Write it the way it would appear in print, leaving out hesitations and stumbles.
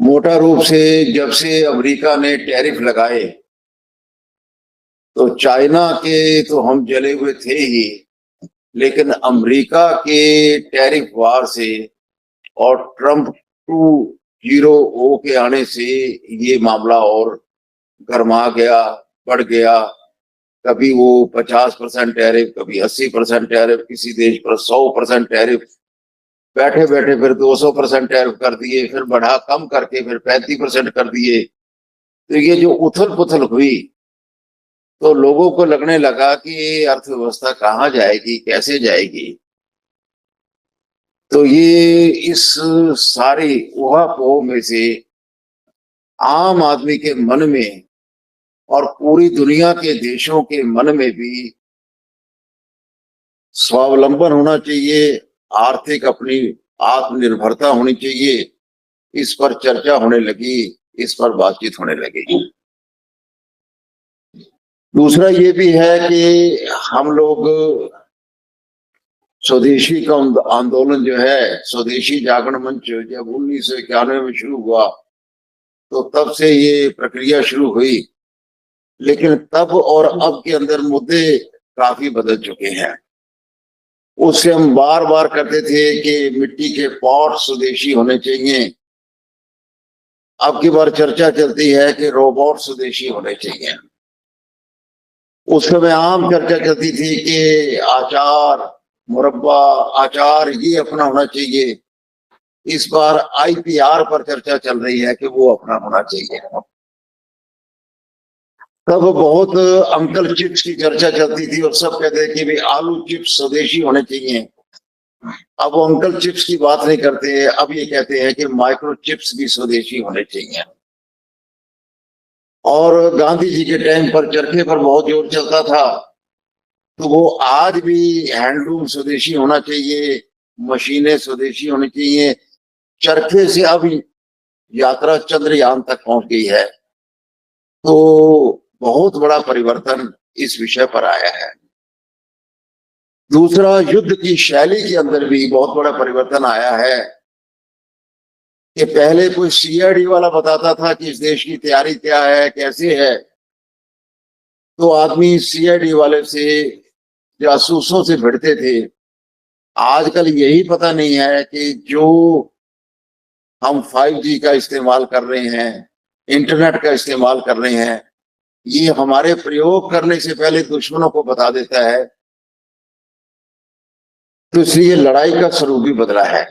मोटा रूप से जब से अमेरिका ने टैरिफ लगाए तो चाइना के तो हम जले हुए थे ही, लेकिन अमेरिका के टैरिफ वार से और ट्रम्प 2.0 के आने से ये मामला और गर्मा गया, बढ़ गया। कभी वो 50% टैरिफ, कभी 80% टैरिफ, किसी देश पर 100% टैरिफ, बैठे बैठे फिर 200% टैरिफ कर दिए, फिर बढ़ा कम करके फिर 35% कर दिए। तो ये जो उथल पुथल हुई तो लोगों को लगने लगा कि अर्थव्यवस्था कहाँ जाएगी, कैसे जाएगी। तो ये इस सारी उहापोह में से आम आदमी के मन में और पूरी दुनिया के देशों के मन में भी स्वावलंबन होना चाहिए, आर्थिक अपनी आत्मनिर्भरता होनी चाहिए, इस पर चर्चा होने लगी, इस पर बातचीत होने लगी। दूसरा ये भी है कि हम लोग स्वदेशी का आंदोलन जो है, स्वदेशी जागरण मंच जब 1991 में शुरू हुआ तो तब से ये प्रक्रिया शुरू हुई, लेकिन तब और अब के अंदर मुद्दे काफी बदल चुके हैं। उससे हम बार बार करते थे कि मिट्टी के पॉट स्वदेशी होने चाहिए, अब की बार चर्चा चलती है कि रोबोट स्वदेशी होने चाहिए। उस समय आम चर्चा चलती थी कि आचार, मुरब्बा, आचार ये अपना होना चाहिए। इस बार IPR पर चर्चा चल रही है कि वो अपना होना चाहिए। तब बहुत अंकल चिप्स की चर्चा चलती थी और सब कहते हैं कि भाई आलू चिप्स स्वदेशी होने चाहिए। अब वो अंकल चिप्स की बात नहीं करते, अब ये कहते हैं कि माइक्रो चिप्स भी स्वदेशी होने चाहिए। और गांधी जी के टाइम पर चरखे पर बहुत जोर चलता था, तो वो आज भी हैंडलूम स्वदेशी होना चाहिए, मशीनें स्वदेशी होनी चाहिए। चरखे से अब यात्रा चंद्रयान तक पहुंच गई है, तो बहुत बड़ा परिवर्तन इस विषय पर आया है। दूसरा, युद्ध की शैली के अंदर भी बहुत बड़ा परिवर्तन आया है कि पहले कोई CID वाला बताता था कि इस देश की तैयारी क्या है, कैसे है, तो आदमी CID वाले से, जासूसों से भिड़ते थे। आजकल यही पता नहीं है कि जो हम 5G का इस्तेमाल कर रहे हैं, इंटरनेट का इस्तेमाल कर रहे हैं, ये हमारे प्रयोग करने से पहले दुश्मनों को बता देता है। तो इसलिए लड़ाई का स्वरूप भी बदला है।